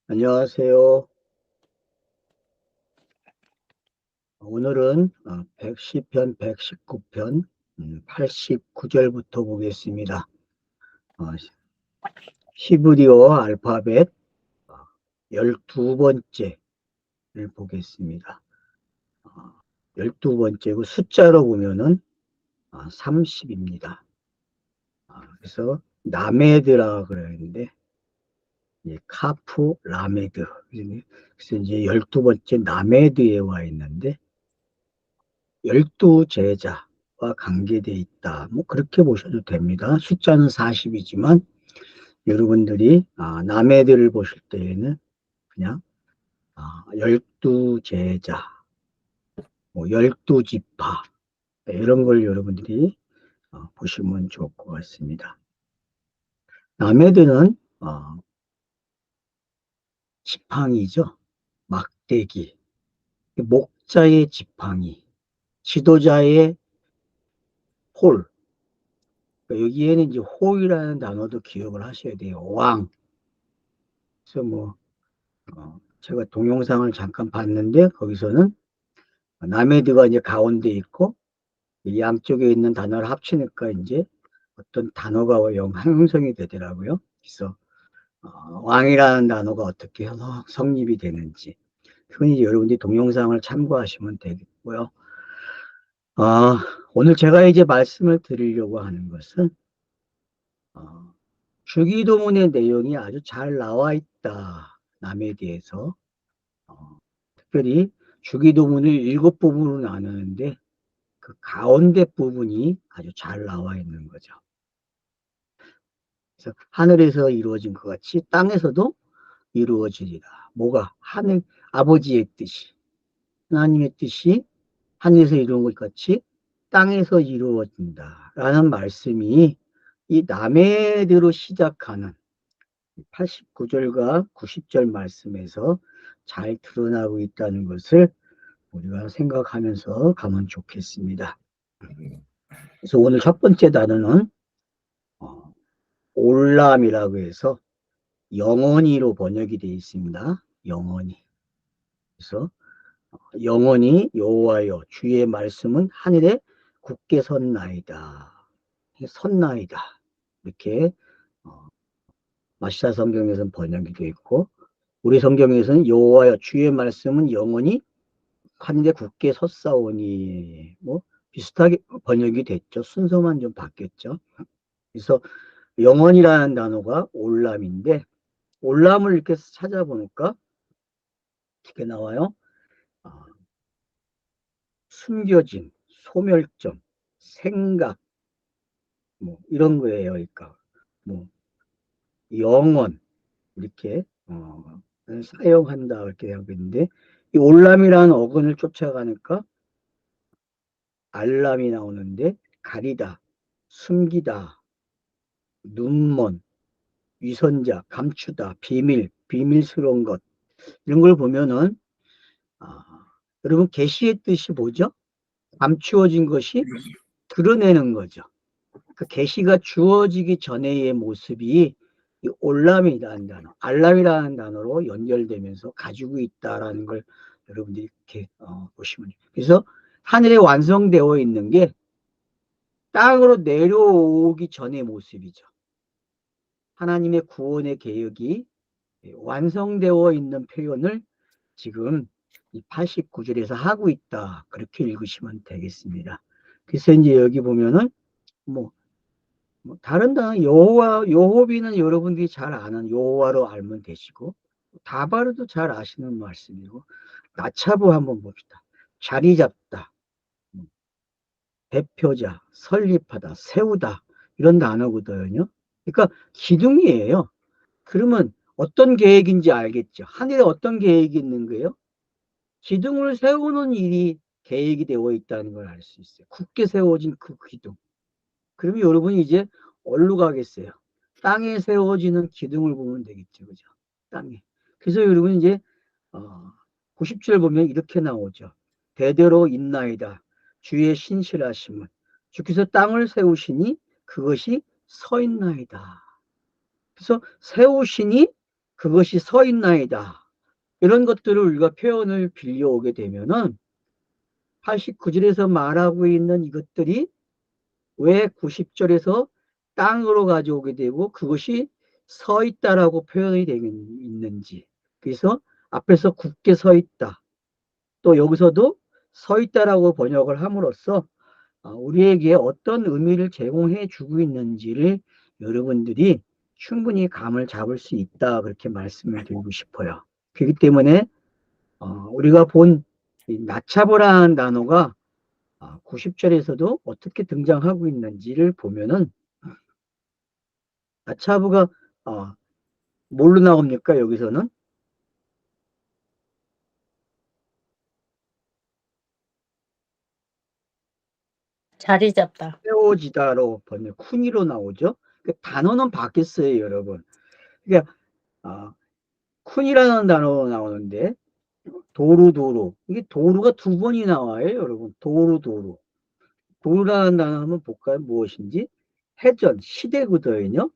안녕하세요. 오늘은 110편, 119편, 89절부터 보겠습니다. 히브리어 알파벳 12번째를 보겠습니다. 12번째고 숫자로 보면은 30입니다. 그래서 라메드라 그러는데 카프 라메드. 그래서 이제 12번째 라메드에 와 있는데 12제자와 관계되어 있다. 뭐 그렇게 보셔도 됩니다. 숫자는 40이지만 여러분들이 남해들을 보실 때에는 그냥 12제자, 뭐 12지파 이런 걸 여러분들이 보시면 좋을 것 같습니다. 남해들은 지팡이죠. 막대기, 목자의 지팡이, 지도자의 홀. 여기에는 이제 호이라는 단어도 기억을 하셔야 돼요. 왕. 그래서 뭐 제가 동영상을 잠깐 봤는데 거기서는 나메드가 이제 가운데 있고 양쪽에 있는 단어를 합치니까 이제 어떤 단어가 형성이 되더라고요. 그래서 왕이라는 단어가 어떻게 성립이 되는지 그건 이제 여러분들이 동영상을 참고하시면 되겠고요. 오늘 제가 이제 말씀을 드리려고 하는 것은 주기도문의 내용이 아주 잘 나와 있다. 남에 대해서 특별히 주기도문을 7부분으로 나누는데 그 가운데 부분이 아주 잘 나와 있는 거죠. 그래서 하늘에서 이루어진 것 같이 땅에서도 이루어지리라. 뭐가? 하늘 아버지의 뜻이, 하나님의 뜻이 하늘에서 이루어진 것 같이 땅에서 이루어진다. 라는 말씀이 이 남해대로 시작하는 89절과 90절 말씀에서 잘 드러나고 있다는 것을 우리가 생각하면서 가면 좋겠습니다. 그래서 오늘 첫 번째 단어는 올람이라고 해서 영원히로 번역이 되어 있습니다. 영원히. 그래서 영원히 여호와여 주의 말씀은 하늘에 굳게 섰나이다. 섰나이다. 이렇게 마시아 성경에서는 번역이 되어 있고 우리 성경에서는 여호와여 주의 말씀은 영원히 하늘에 굳게 섰사오니 뭐 비슷하게 번역이 됐죠. 순서만 좀 바뀌었죠. 그래서 영원이라는 단어가 올람인데 올람을 이렇게 찾아보니까 어떻게 나와요? 숨겨진, 소멸점, 생각, 뭐 이런 거예요. 그러니까 뭐 영원 이렇게 사용한다 이렇게 하고 있는데 이 올람이라는 어근을 쫓아가니까 알람이 나오는데 가리다, 숨기다, 눈먼, 위선자, 감추다, 비밀, 비밀스러운 것 이런 걸 보면은 여러분 계시의 뜻이 뭐죠? 감추어진 것이 드러내는 거죠. 그 계시가 주어지기 전의 모습이 이 올람이라는 단어, 알람이라는 단어로 연결되면서 가지고 있다라는 걸 여러분들이 이렇게 보시면 돼요. 그래서 하늘에 완성되어 있는 게 땅으로 내려오기 전의 모습이죠. 하나님의 구원의 계획이 완성되어 있는 표현을 지금 이 89절에서 하고 있다. 그렇게 읽으시면 되겠습니다. 그래서 이제 여기 보면은 뭐 다른 단어 여호와 여호비는 여러분들이 잘 아는 여호와로 알면 되시고 다바르도 잘 아시는 말씀이고 나차부 한번 봅시다. 자리 잡다, 대표자, 설립하다, 세우다 이런 단어거든요. 그러니까 기둥이에요. 그러면 어떤 계획인지 알겠죠. 하늘에 어떤 계획이 있는 거예요? 기둥을 세우는 일이 계획이 되어 있다는 걸 알 수 있어요. 굳게 세워진 그 기둥. 그러면 여러분이 이제 어디로 가겠어요? 땅에 세워지는 기둥을 보면 되겠죠. 그죠? 땅에. 그래서 여러분 이제, 90절 보면 이렇게 나오죠. 대대로 있나이다. 주의 신실하심은. 주께서 땅을 세우시니 그것이 서 있나이다. 그래서 세우시니 그것이 서 있나이다. 이런 것들을 우리가 표현을 빌려오게 되면은 89절에서 말하고 있는 이것들이 왜 90절에서 땅으로 가져오게 되고 그것이 서 있다라고 표현이 되고 있는지. 그래서 앞에서 굳게 서 있다. 또 여기서도 서 있다라고 번역을 함으로써 우리에게 어떤 의미를 제공해 주고 있는지를 여러분들이 충분히 감을 잡을 수 있다. 그렇게 말씀을 드리고 싶어요. 그렇기 때문에 우리가 본 나차보라는 단어가 90절에서도 어떻게 등장하고 있는지를 보면은 나차부가 뭘로 나옵니까? 여기서는 자리 잡다. 세워지다로 번역 쿠니로 나오죠. 그 단어는 바뀌었어요, 여러분. 그러니까 쿤이라는 단어가 나오는데 도루 이게 도루가 두 번이 나와요, 여러분. 도루 도루라는 단어 한번 볼까요? 무엇인지 해전 시대거든요.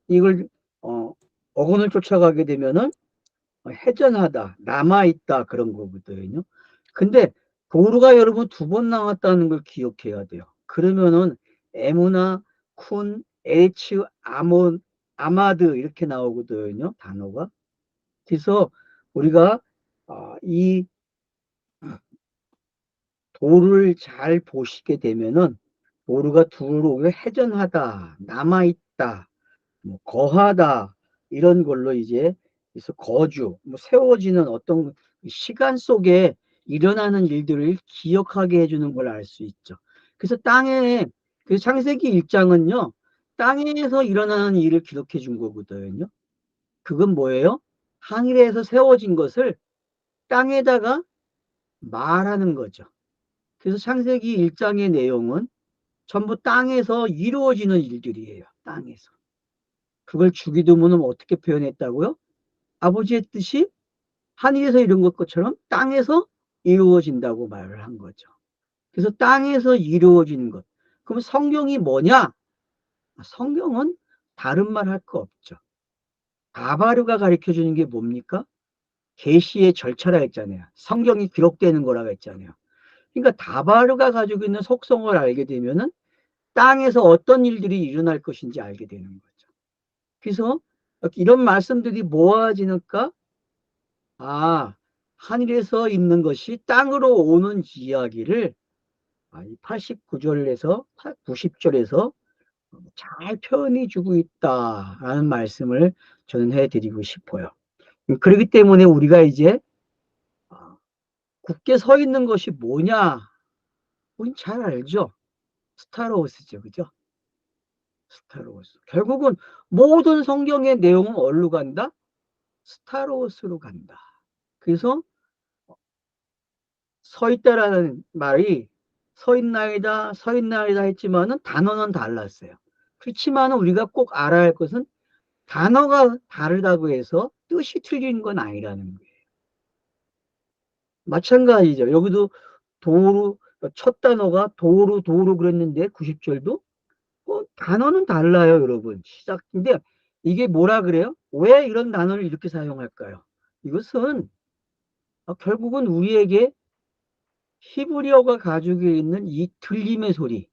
이걸 어근을 쫓아가게 되면은 해전하다 남아있다 그런 거거든요. 근데 도루가 여러분 두 번 나왔다는 걸 기억해야 돼요. 그러면은 에무나 쿤 에이츠 아몬 아마드 이렇게 나오거든요, 단어가. 그래서 우리가 이 도를 잘 보시게 되면은 도루가 두로 회전하다, 남아있다, 뭐 거하다 이런 걸로 이제 그래서 거주, 뭐 세워지는 어떤 시간 속에 일어나는 일들을 기억하게 해주는 걸 알 수 있죠. 그래서 그 창세기 1장은요, 땅에서 일어나는 일을 기록해 준 거거든요. 그건 뭐예요? 하늘에서 세워진 것을 땅에다가 말하는 거죠. 그래서 창세기 1장의 내용은 전부 땅에서 이루어지는 일들이에요. 땅에서. 그걸 주기도문은 어떻게 표현했다고요? 아버지의 뜻이 하늘에서 이룬 것처럼 땅에서 이루어진다고 말을 한 거죠. 그래서 땅에서 이루어지는 것. 그럼 성경이 뭐냐? 성경은 다른 말 할 거 없죠. 다바르가 가르쳐 주는 게 뭡니까? 계시의 절차라 했잖아요. 성경이 기록되는 거라고 했잖아요. 그러니까 다바르가 가지고 있는 속성을 알게 되면은 땅에서 어떤 일들이 일어날 것인지 알게 되는 거죠. 그래서 이런 말씀들이 모아지니까 하늘에서 있는 것이 땅으로 오는 이야기를 89절에서 90절에서 잘 표현해 주고 있다라는 말씀을 저는 해드리고 싶어요. 그렇기 때문에 우리가 이제 굳게 서 있는 것이 뭐냐? 우린 잘 알죠. 스타로스죠, 그죠? 스타로스. 결국은 모든 성경의 내용은 어디로 간다? 스타로스로 간다. 그래서 서 있다라는 말이 서 있나이다 했지만은 단어는 달랐어요. 그렇지만은 우리가 꼭 알아야 할 것은 단어가 다르다고 해서 뜻이 틀린 건 아니라는 거예요. 마찬가지죠. 여기도 도루, 첫 단어가 도루 그랬는데 90절도 단어는 달라요, 여러분. 시작인데 이게 뭐라 그래요? 왜 이런 단어를 이렇게 사용할까요? 이것은 결국은 우리에게 히브리어가 가지고 있는 이 들림의 소리.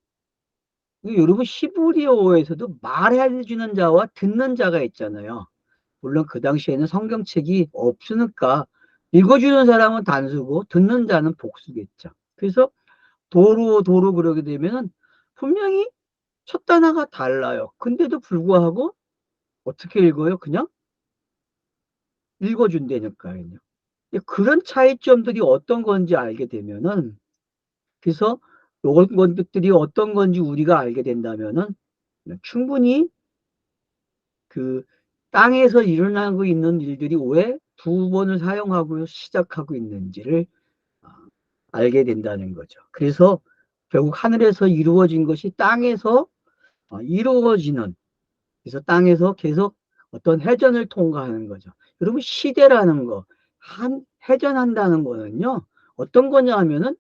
여러분 히브리어에서도 말해주는 자와 듣는 자가 있잖아요. 물론 그 당시에는 성경책이 없으니까 읽어주는 사람은 단수고 듣는 자는 복수겠죠. 그래서 도로 그러게 되면은 분명히 첫 단어가 달라요. 근데도 불구하고 어떻게 읽어요? 그냥 읽어준다니까요. 그런 차이점들이 어떤 건지 알게 되면은 그래서 요런 것들이 어떤 건지 우리가 알게 된다면은 충분히 그 땅에서 일어나고 있는 일들이 왜 두 번을 사용하고 시작하고 있는지를 알게 된다는 거죠. 그래서 결국 하늘에서 이루어진 것이 땅에서 이루어지는 그래서 땅에서 계속 어떤 회전을 통과하는 거죠. 여러분 시대라는 거, 회전한다는 거는요. 어떤 거냐 하면은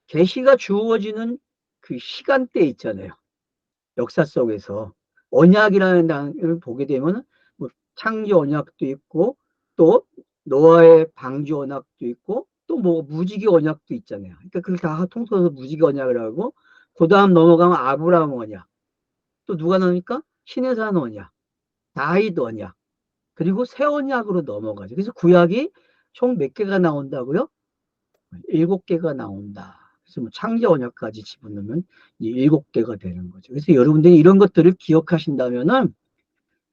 계시가 주어지는 그 시간대 있잖아요. 역사 속에서 언약이라는 단어를 보게 되면 뭐 창조 언약도 있고, 또 노아의 방주 언약도 있고, 또 뭐 무지개 언약도 있잖아요. 그러니까 그걸 다 통틀어서 무지개 언약을 하고, 그 다음 넘어가면 아브라함 언약, 또 누가 나옵니까? 시내산 언약, 다윗 언약, 그리고 새 언약으로 넘어가죠. 그래서 구약이 총 몇 개가 나온다고요? 7개가 나온다. 그래서 뭐 창조 언약까지 집어넣으면 이제 7개가 되는 거죠. 그래서 여러분들이 이런 것들을 기억하신다면은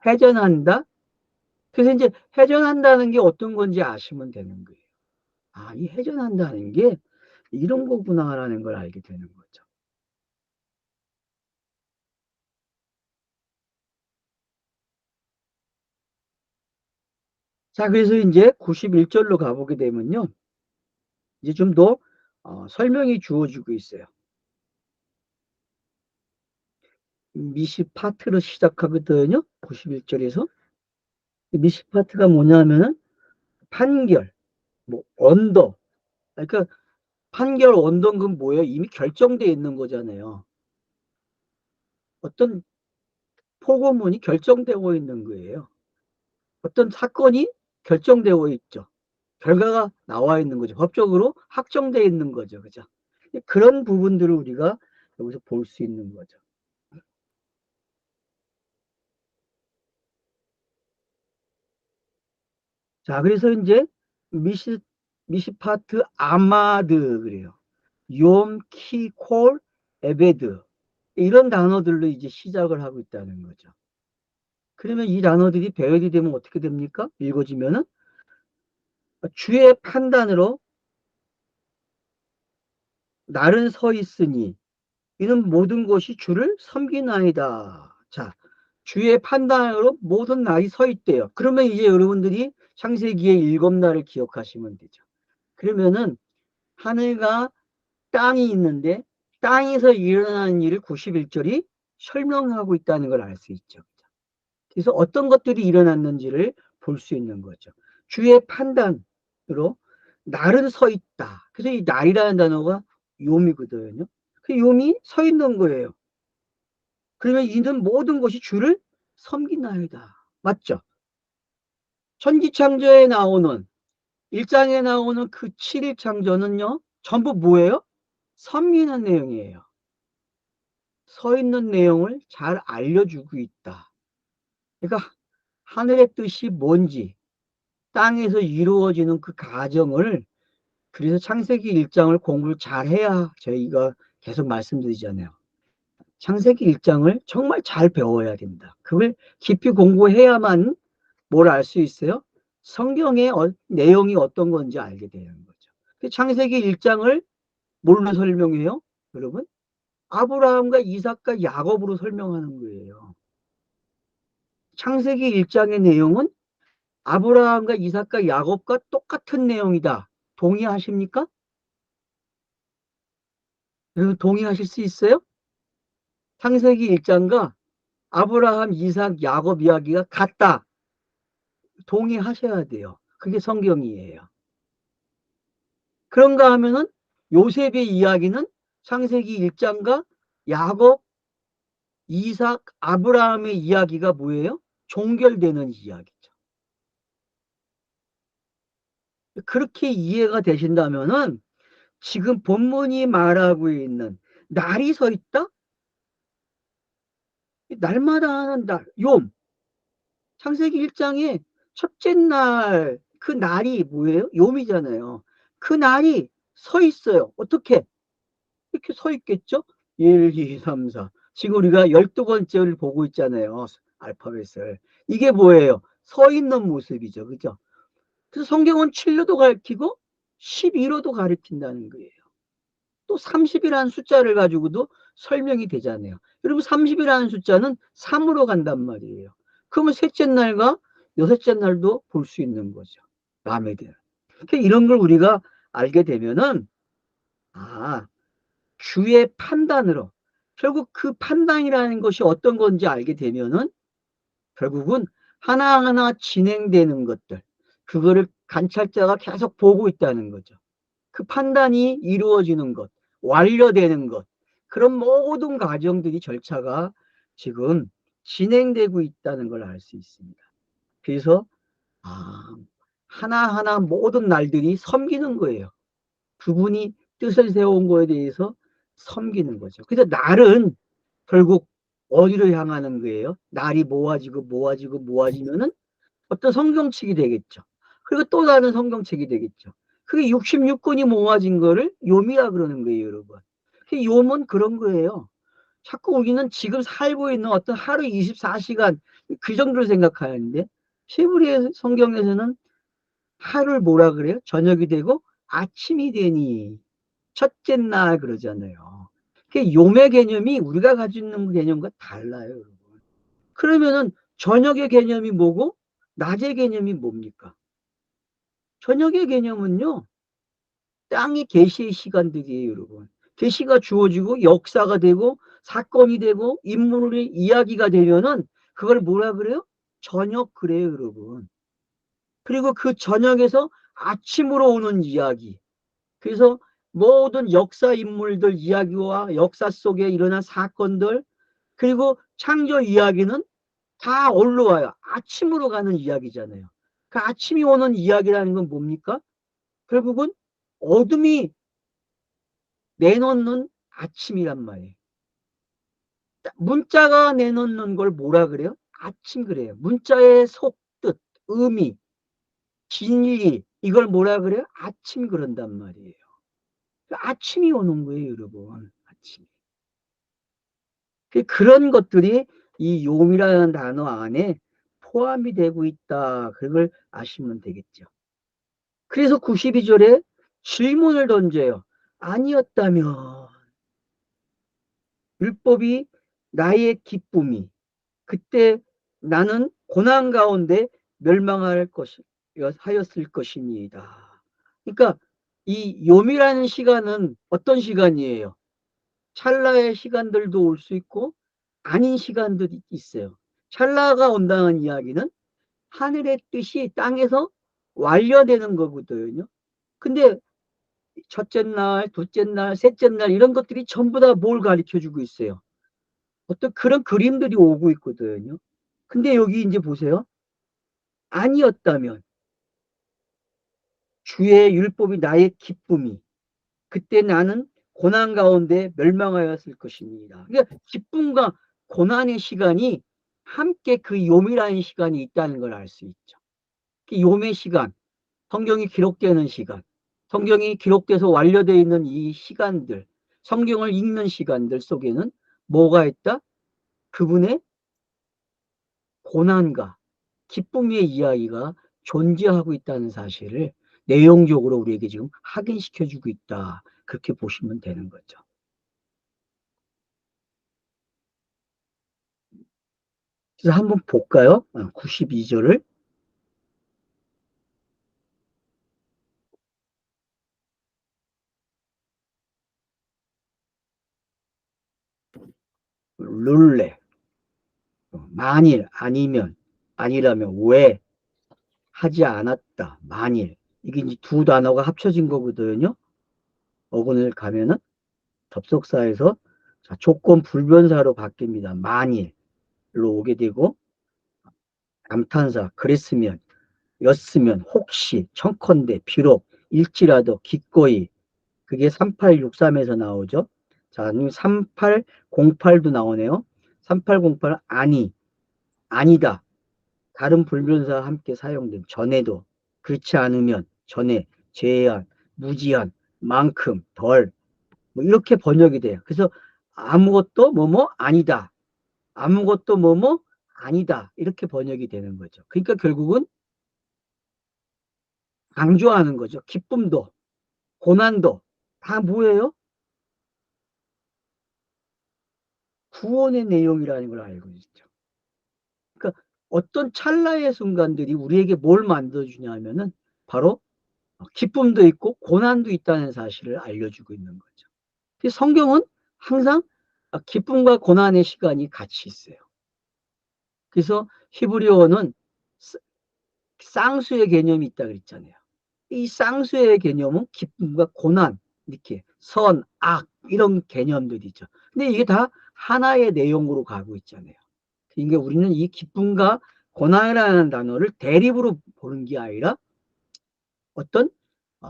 회전한다. 그래서 이제 회전한다는 게 어떤 건지 아시면 되는 거예요. 아, 이 회전한다는 게 이런 거구나라는 걸 알게 되는 거죠. 자, 그래서 이제 91절로 가보게 되면요. 이제 좀 더 설명이 주어지고 있어요. 미시파트로 시작하거든요. 91절에서. 미시파트가 뭐냐면은 판결, 뭐 언더. 그러니까 판결 언더는 뭐예요? 이미 결정되어 있는 거잖아요. 어떤 포고문이 결정되고 있는 거예요. 어떤 사건이 결정되고 있죠. 결과가 나와 있는 거죠. 법적으로 확정되어 있는 거죠. 그죠? 그런 부분들을 우리가 여기서 볼 수 있는 거죠. 자, 그래서 이제 미시, 미시파트 아마드 그래요. 욤, 키, 콜, 에베드. 이런 단어들로 이제 시작을 하고 있다는 거죠. 그러면 이 단어들이 배열이 되면 어떻게 됩니까? 읽어지면은 주의 판단으로 날은 서 있으니 이는 모든 것이 주를 섬기나이다. 자, 주의 판단으로 모든 날이 서 있대요. 그러면 이제 여러분들이 창세기의 7날을 기억하시면 되죠. 그러면은 하늘과 땅이 있는데 땅에서 일어나는 일을 91절이 설명하고 있다는 걸 알 수 있죠. 그래서 어떤 것들이 일어났는지를 볼 수 있는 거죠. 주의 판단으로 날은 서 있다. 그래서 이 날이라는 단어가 요미거든요. 그 요미 서 있는 거예요. 그러면 이는 모든 것이 주를 섬기나이다. 맞죠? 천지창조에 나오는 1장에 나오는 그 7일 창조는요. 전부 뭐예요? 섬기는 내용이에요. 서 있는 내용을 잘 알려주고 있다. 그러니까 하늘의 뜻이 뭔지 땅에서 이루어지는 그 과정을 그래서 창세기 1장을 공부를 잘 해야 저희가 계속 말씀드리잖아요. 창세기 1장을 정말 잘 배워야 된다. 그걸 깊이 공부해야만 뭘 알 수 있어요? 성경의 내용이 어떤 건지 알게 되는 거죠. 창세기 1장을 뭘로 설명해요? 여러분? 아브라함과 이삭과 야곱으로 설명하는 거예요. 창세기 1장의 내용은 아브라함과 이삭과 야곱과 똑같은 내용이다. 동의하십니까? 여러분 동의하실 수 있어요? 창세기 1장과 아브라함, 이삭, 야곱 이야기가 같다. 동의하셔야 돼요. 그게 성경이에요. 그런가 하면은 요셉의 이야기는 창세기 1장과 야곱, 이삭, 아브라함의 이야기가 뭐예요? 종결되는 이야기죠. 그렇게 이해가 되신다면은 지금 본문이 말하고 있는 날이 서 있다? 날마다 하는 날, 욤. 창세기 1장에 첫째 날, 그 날이 뭐예요? 욤이잖아요. 그 날이 서 있어요. 어떻게? 이렇게 서 있겠죠? 1, 2, 3, 4. 지금 우리가 12번째를 보고 있잖아요. 알파벳을. 이게 뭐예요? 서 있는 모습이죠. 그죠? 그래서 성경은 7로도 가르치고 12로도 가르친다는 거예요. 또 30이라는 숫자를 가지고도 설명이 되잖아요. 여러분 30이라는 숫자는 3으로 간단 말이에요. 그러면 셋째 날과 여섯째 날도 볼 수 있는 거죠. 마음에 들어. 그러니까 이런 걸 우리가 알게 되면은 아 주의 판단으로 결국 그 판단이라는 것이 어떤 건지 알게 되면은 결국은 하나하나 진행되는 것들 그거를 관찰자가 계속 보고 있다는 거죠. 그 판단이 이루어지는 것, 완료되는 것, 그런 모든 과정들이 절차가 지금 진행되고 있다는 걸 알 수 있습니다. 그래서 하나하나 모든 날들이 섬기는 거예요. 그분이 뜻을 세운 거에 대해서 섬기는 거죠. 그래서 날은 결국 어디로 향하는 거예요? 날이 모아지면은 어떤 성경책이 되겠죠. 그리고 또 다른 성경책이 되겠죠. 그게 66권이 모아진 거를 요미라 그러는 거예요, 여러분. 그 요문 그런 거예요. 자꾸 우리는 지금 살고 있는 어떤 하루 24시간 그 정도로 생각하는데 히브리 성경에서는 하루를 뭐라 그래요? 저녁이 되고 아침이 되니 첫째 날 그러잖아요. 그 요매 개념이 우리가 가지고 있는 개념과 달라요, 여러분. 그러면은 저녁의 개념이 뭐고 낮의 개념이 뭡니까? 저녁의 개념은요, 땅의 계시의 시간들이에요, 여러분. 계시가 주어지고 역사가 되고 사건이 되고 인물의 이야기가 되면은 그걸 뭐라 그래요? 저녁 그래요, 여러분. 그리고 그 저녁에서 아침으로 오는 이야기. 그래서 모든 역사 인물들 이야기와 역사 속에 일어난 사건들 그리고 창조 이야기는 다 올라와요. 아침으로 가는 이야기잖아요. 그 아침이 오는 이야기라는 건 뭡니까? 결국은 어둠이 내놓는 아침이란 말이에요. 문자가 내놓는 걸 뭐라 그래요? 아침 그래요. 문자의 속뜻, 의미, 진리 이걸 뭐라 그래요? 아침 그런단 말이에요. 아침이 오는 거예요, 여러분. 아침. 그런 것들이 이 용이라는 단어 안에 포함이 되고 있다. 그걸 아시면 되겠죠. 그래서 92절에 질문을 던져요. 아니었다면 율법이 나의 기쁨이 그때 나는 고난 가운데 멸망할 하였을 것입니다. 그러니까 이 요미라는 시간은 어떤 시간이에요? 찰나의 시간들도 올 수 있고 아닌 시간들이 있어요. 찰나가 온다는 이야기는 하늘의 뜻이 땅에서 완료되는 거거든요. 근데 첫째 날, 둘째 날, 셋째 날 이런 것들이 전부 다 뭘 가르쳐 주고 있어요. 어떤 그런 그림들이 오고 있거든요. 근데 여기 이제 보세요. 아니었다면 주의 율법이 나의 기쁨이 그때 나는 고난 가운데 멸망하였을 것입니다. 그러니까 기쁨과 고난의 시간이 함께 그 요미라는 시간이 있다는 걸 알 수 있죠. 그 요매 시간, 성경이 기록되는 시간, 성경이 기록돼서 완료되어 있는 이 시간들, 성경을 읽는 시간들 속에는 뭐가 있다? 그분의 고난과 기쁨의 이야기가 존재하고 있다는 사실을 내용적으로 우리에게 지금 확인시켜주고 있다. 그렇게 보시면 되는 거죠. 그래서 한번 볼까요? 92절을. 룰레. 만일, 아니면, 아니라면, 왜 하지 않았다. 만일. 이게 이제 두 단어가 합쳐진 거거든요. 어근을 가면은 접속사에서 자, 조건 불변사로 바뀝니다. 만일로 오게 되고, 감탄사, 그랬으면, 였으면, 혹시, 청컨대, 비록, 일지라도, 기꺼이, 그게 3863에서 나오죠. 자, 3808도 나오네요. 3808, 아니, 아니다. 다른 불변사와 함께 사용된 전에도, 그렇지 않으면, 전에, 제한, 무지한, 만큼, 덜, 뭐 이렇게 번역이 돼요. 그래서 아무것도 뭐뭐 아니다. 아무것도 뭐뭐 아니다. 이렇게 번역이 되는 거죠. 그러니까 결국은 강조하는 거죠. 기쁨도, 고난도 다 뭐예요? 구원의 내용이라는 걸 알고 있죠. 그러니까 어떤 찰나의 순간들이 우리에게 뭘 만들어주냐 하면은 바로 기쁨도 있고 고난도 있다는 사실을 알려주고 있는 거죠. 성경은 항상 기쁨과 고난의 시간이 같이 있어요. 그래서 히브리어는 쌍수의 개념이 있다 그랬잖아요. 이 쌍수의 개념은 기쁨과 고난, 이렇게 선, 악 이런 개념들이죠. 근데 이게 다 하나의 내용으로 가고 있잖아요. 그러니까 우리는 이 기쁨과 고난이라는 단어를 대립으로 보는 게 아니라 어떤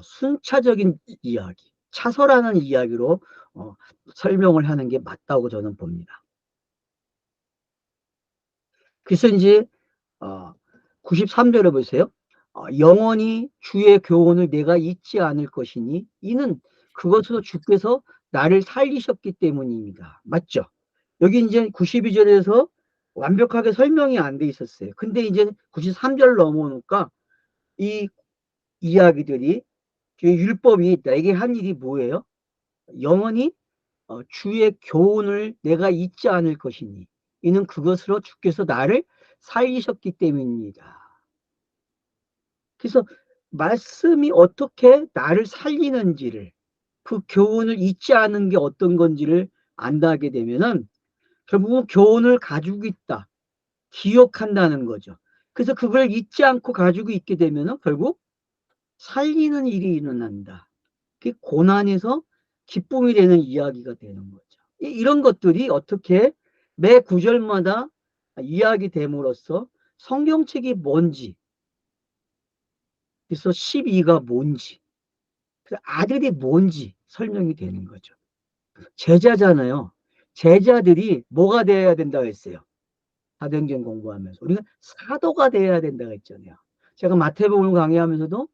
순차적인 이야기, 차서라는 이야기로 설명을 하는 게 맞다고 저는 봅니다. 그래서 이제 93절에 보세요. 영원히 주의 교훈을 내가 잊지 않을 것이니 이는 그것으로 주께서 나를 살리셨기 때문입니다. 맞죠? 여기 이제 92절에서 완벽하게 설명이 안 돼 있었어요. 근데 이제 93절 넘어오니까 이 이야기들이 율법이 내게 한 일이 뭐예요? 영원히 주의 교훈을 내가 잊지 않을 것이니 이는 그것으로 주께서 나를 살리셨기 때문입니다. 그래서 말씀이 어떻게 나를 살리는지를 그 교훈을 잊지 않은 게 어떤 건지를 안다게 되면은 결국은 교훈을 가지고 있다. 기억한다는 거죠. 그래서 그걸 잊지 않고 가지고 있게 되면은 결국 살리는 일이 일어난다. 그 고난에서 기쁨이 되는 이야기가 되는 거죠. 이런 것들이 어떻게 매 구절마다 이야기됨으로써 성경책이 뭔지, 그래서 12가 뭔지, 아들이 뭔지 설명이 되는 거죠. 제자잖아요. 제자들이 뭐가 되어야 된다고 했어요? 사도행전 공부하면서. 우리가 사도가 되어야 된다고 했잖아요. 제가 마태복음 강의하면서도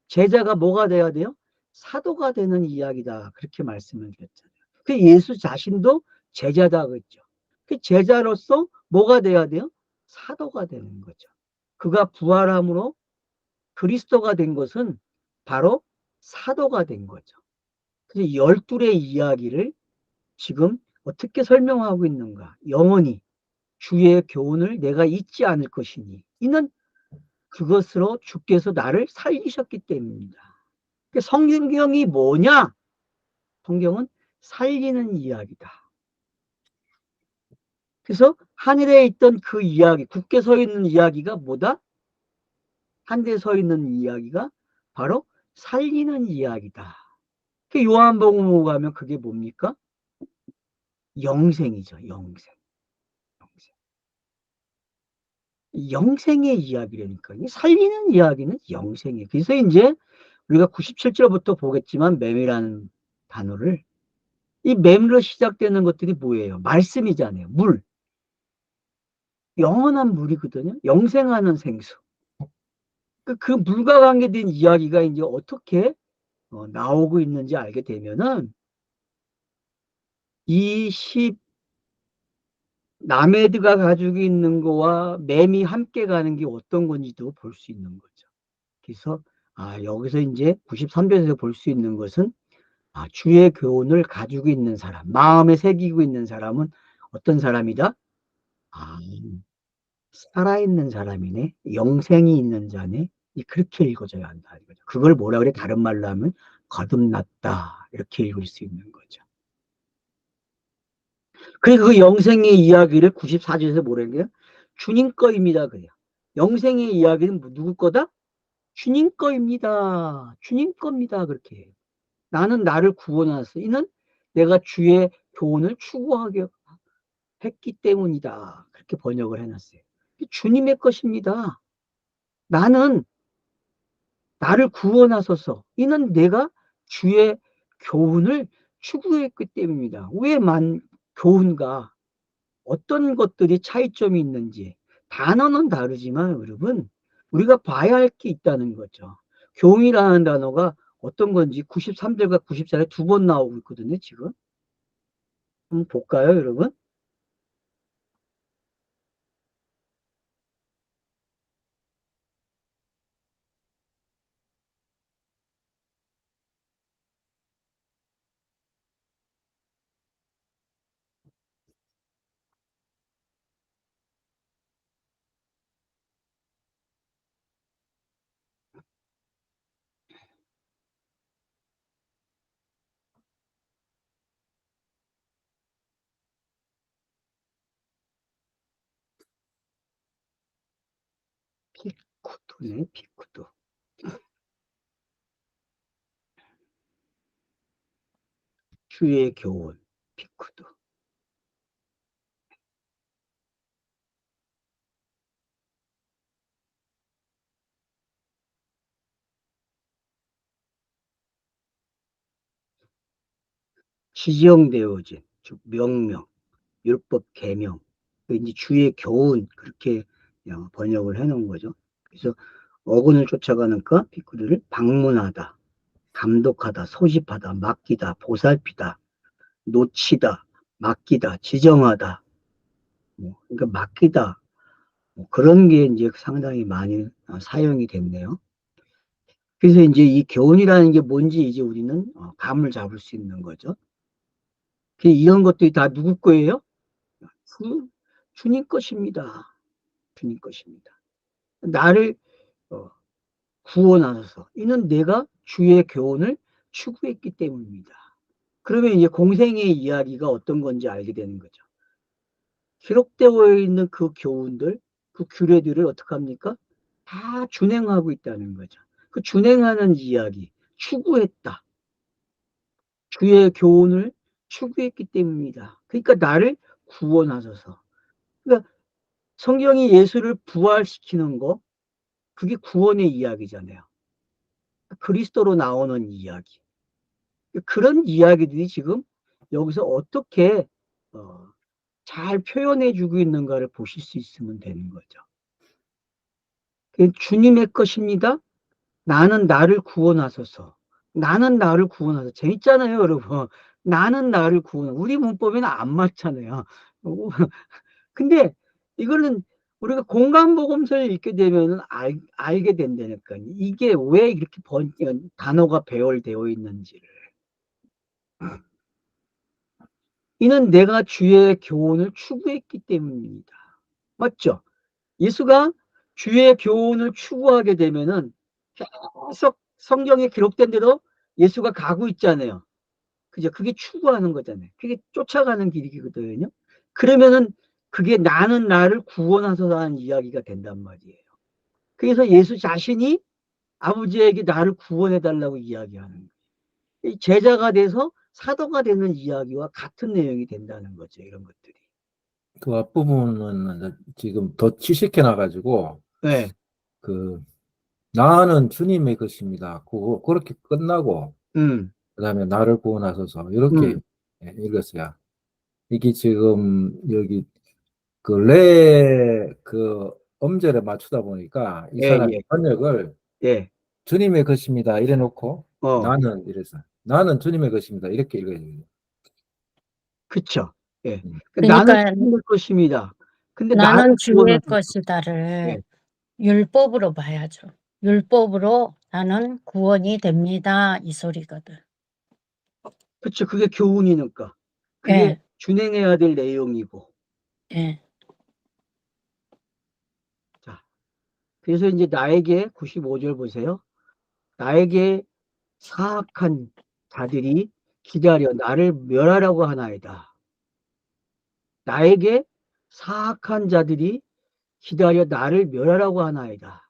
제자가 뭐가 돼야 돼요? 사도가 되는 이야기다. 그렇게 말씀을 드렸잖아요. 그 예수 자신도 제자다 그랬죠. 그 제자로서 뭐가 돼야 돼요? 사도가 되는 거죠. 그가 부활함으로 그리스도가 된 것은 바로 사도가 된 거죠. 그래서 열둘의 이야기를 지금 어떻게 설명하고 있는가? 영원히 주의 교훈을 내가 잊지 않을 것이니 이는 그것으로 주께서 나를 살리셨기 때문입니다. 성경이 뭐냐? 성경은 살리는 이야기다. 그래서 하늘에 있던 그 이야기, 굳게 서 있는 이야기가 뭐다? 한데 서 있는 이야기가 바로 살리는 이야기다. 그 요한복음 가면 그게 뭡니까? 영생이죠. 영생. 영생의 이야기라니까. 살리는 이야기는 영생이에요. 그래서 이제 우리가 97절부터 보겠지만 맴이라는 단어를 이 맴으로 시작되는 것들이 뭐예요? 말씀이잖아요. 물. 영원한 물이거든요. 영생하는 생수. 그 물과 관계된 이야기가 이제 어떻게 나오고 있는지 알게 되면은 이 나메드가 가지고 있는 거와 맴이 함께 가는 게 어떤 건지도 볼 수 있는 거죠. 그래서 여기서 이제 93절에서 볼 수 있는 것은 주의 교훈을 가지고 있는 사람, 마음에 새기고 있는 사람은 어떤 사람이다? 아, 살아있는 사람이네. 영생이 있는 자네. 그렇게 읽어져야 한다. 이거죠. 그걸 뭐라 그래? 다른 말로 하면 거듭났다. 이렇게 읽을 수 있는 거죠. 그리고 그 영생의 이야기를 94절에서 뭐라는 거예요? 주님 거입니다. 그래요. 영생의 이야기는 누구 거다? 주님 거입니다. 주님 겁니다. 그렇게 해요. 나는 나를 구원하소. 이는 내가 주의 교훈을 추구하게 했기 때문이다. 그렇게 번역을 해놨어요. 주님의 것입니다. 나는 나를 구원하소서. 이는 내가 주의 교훈을 추구했기 때문입니다. 왜만 교훈과 어떤 것들이 차이점이 있는지 단어는 다르지만 여러분 우리가 봐야 할 게 있다는 거죠. 교훈이라는 단어가 어떤 건지 93절과 94절에 두 번 나오고 있거든요. 지금 한번 볼까요, 여러분? 피쿠도네, 피쿠도. 주의 교훈, 피쿠도. 지정되어진, 즉 명령, 율법 계명, 이제 주의 교훈 그렇게 번역을 해놓은 거죠. 그래서 어근을 쫓아가는 까 비꾸리를 방문하다, 감독하다, 소집하다, 맡기다, 보살피다, 놓치다, 맡기다, 지정하다, 그러니까 맡기다, 그런 게 이제 상당히 많이 사용이 됐네요. 그래서 이제 이 교훈이라는 게 뭔지 이제 우리는 감을 잡을 수 있는 거죠. 이런 것들이 다 누구 거예요? 주님 것입니다. 주님 것입니다. 나를 구원하소서. 이는 내가 주의 교훈을 추구했기 때문입니다. 그러면 이제 공생의 이야기가 어떤 건지 알게 되는 거죠. 기록되어 있는 그 교훈들, 그 규례들을 어떻게 합니까? 다 준행하고 있다는 거죠. 그 준행하는 이야기, 추구했다. 주의 교훈을 추구했기 때문입니다. 그러니까 나를 구원하소서. 그러니까 성경이 예수를 부활시키는 거, 그게 구원의 이야기잖아요. 그리스도로 나오는 이야기. 그런 이야기들이 지금 여기서 어떻게 잘 표현해주고 있는가를 보실 수 있으면 되는 거죠. 주님의 것입니다. 나는 나를 구원하소서. 나는 나를 구원하소서. 재밌잖아요, 여러분. 나는 나를 구원하소서. 우리 문법에는 안 맞잖아요. 근데 이거는 우리가 공간복음서를 읽게 되면 알게 된다니까요. 이게 왜 이렇게 단어가 배열되어 있는지를. 이는 내가 주의 교훈을 추구했기 때문입니다. 맞죠? 예수가 주의 교훈을 추구하게 되면은 계속 성경에 기록된 대로 예수가 가고 있잖아요. 그죠? 그게 추구하는 거잖아요. 그게 쫓아가는 길이거든요. 그러면은 그게 나는 나를 구원하소서라는 이야기가 된단 말이에요. 그래서 예수 자신이 아버지에게 나를 구원해달라고 이야기하는 거예요. 제자가 돼서 사도가 되는 이야기와 같은 내용이 된다는 거죠. 이런 것들이. 그 앞부분은 지금 더 취식해 놔가지고, 네. 그, 나는 주님의 것입니다. 그렇게 끝나고, 음, 그 다음에 나를 구원하소서. 이렇게 음. 읽었어요. 이게 지금 여기 그 음절에 맞추다 보니까 이 예, 사람이 예, 번역을 예. 주님의 것입니다. 이래 놓고 어, 나는 이래서 나는 주님의 것입니다. 이렇게 읽어야 돼요. 그쵸. 예. 음. 나는 그러니까 주님의 것입니다. 근데 나를 나는 주의 구원하소서. 예. 것이다를 율법으로 봐야죠. 율법으로 나는 구원이 됩니다. 이 소리거든. 그쵸. 그게 교훈이니까. 그게 예, 준행해야 될 내용이고. 예. 자, 그래서 이제 나에게 95절 보세요. 나에게 사악한 자들이 기다려 나를 멸하라고 하나이다. 나에게 사악한 자들이 기다려 나를 멸하라고 하나이다.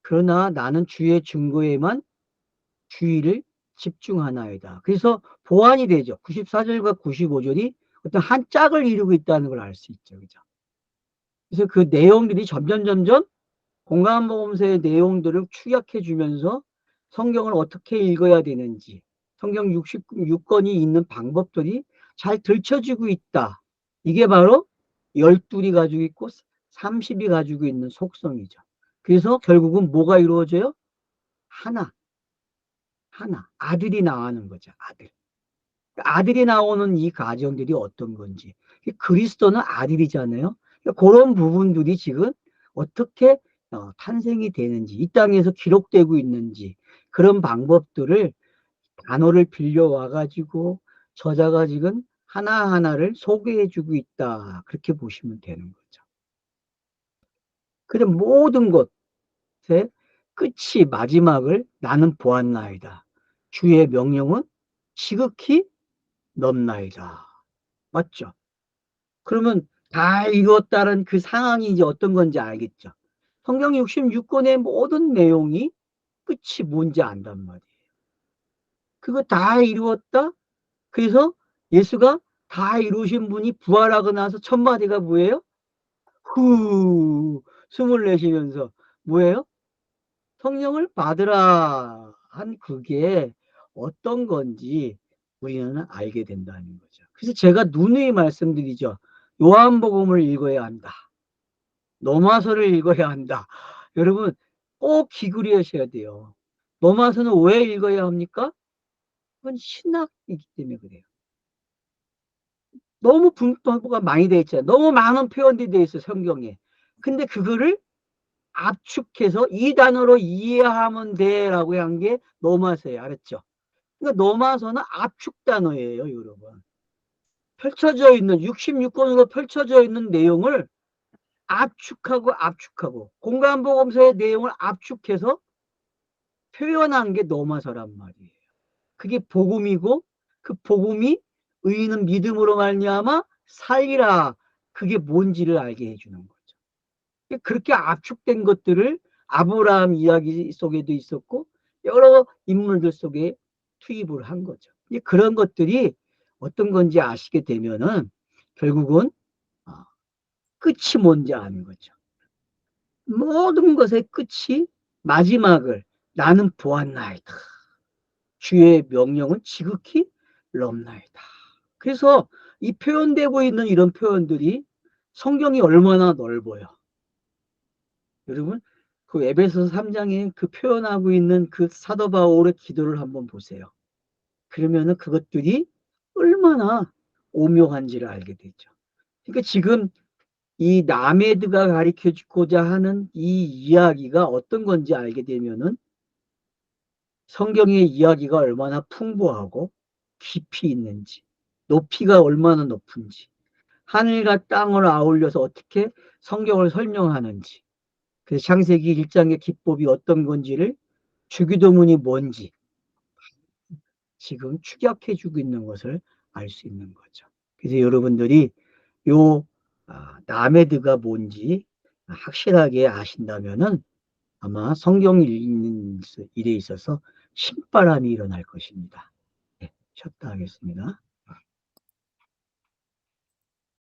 그러나 나는 주의 증거에만 주의를 집중하나이다. 그래서 보완이 되죠. 94절과 95절이 어떤 한 짝을 이루고 있다는 걸 알 수 있죠. 그죠? 그래서 그 내용들이 점점 공간보험서의 내용들을 축약해 주면서 성경을 어떻게 읽어야 되는지, 성경 66권이 있는 방법들이 잘 들춰지고 있다. 이게 바로 12이 가지고 있고 30이 가지고 있는 속성이죠. 그래서 결국은 뭐가 이루어져요? 하나. 아들이 나오는 거죠. 아들이 나오는 이 가정들이 어떤 건지. 그리스도는 아들이잖아요. 그런 부분들이 지금 어떻게 탄생이 되는지, 이 땅에서 기록되고 있는지, 그런 방법들을 단어를 빌려와가지고 저자가 지금 하나하나를 소개해주고 있다. 그렇게 보시면 되는 거죠. 그래 모든 것의 끝이 마지막을 나는 보았나이다. 주의 명령은 지극히 넘나이다. 맞죠? 그러면 다 이뤘다는 그 상황이 이제 어떤 건지 알겠죠? 성경 66권의 모든 내용이 끝이 뭔지 안단 말이에요. 그거 다 이루었다? 그래서 예수가 다 이루신 분이 부활하고 나서 첫 마디가 뭐예요? 후, 숨을 내쉬면서 뭐예요? 성령을 받으라 한 그게 어떤 건지 우리는 알게 된다는 거죠. 그래서 제가 누누이 말씀드리죠. 요한복음을 읽어야 한다. 로마서를 읽어야 한다. 여러분 꼭 기울이셔야 돼요. 로마서는 왜 읽어야 합니까? 그건 신학이기 때문에 그래요. 너무 분포가 많이 돼 있잖아요. 너무 많은 표현들이 돼 있어요, 성경에. 근데 그거를 압축해서 이 단어로 이해하면 돼라고 한 게 로마서예요. 알았죠? 그러니까 로마서는 압축 단어예요, 여러분. 펼쳐져 있는 66권으로 펼쳐져 있는 내용을 압축하고 공간복음서의 내용을 압축해서 표현한 게 로마서란 말이에요. 그게 복음이고 그 복음이 의인은 믿음으로 말미암아 살리라. 그게 뭔지를 알게 해주는 거죠. 그렇게 압축된 것들을 아브라함 이야기 속에도 있었고 여러 인물들 속에 투입을 한 거죠. 그런 것들이 어떤 건지 아시게 되면은 결국은 끝이 뭔지 아는 거죠. 모든 것의 끝이 마지막을 나는 보았나이다. 주의 명령은 지극히 넓나이다. 그래서 이 표현되고 있는 이런 표현들이 성경이 얼마나 넓어요. 여러분 그 에베소서 3장에 그 표현하고 있는 그 사도 바울의 기도를 한번 보세요. 그러면은 그것들이 얼마나 오묘한지를 알게 되죠. 그러니까 지금 이 나메드가 가르쳐주고자 하는 이 이야기가 어떤 건지 알게 되면은 성경의 이야기가 얼마나 풍부하고 깊이 있는지, 높이가 얼마나 높은지, 하늘과 땅을 아울려서 어떻게 성경을 설명하는지, 그래서 창세기 1장의 기법이 어떤 건지를 주기도문이 뭔지 지금 추격해주고 있는 것을 알 수 있는 거죠. 그래서 여러분들이 요 나메드가 뭔지 확실하게 아신다면은 아마 성경을 읽는 일에 있어서 신바람이 일어날 것입니다. 네, 쉬었다 하겠습니다.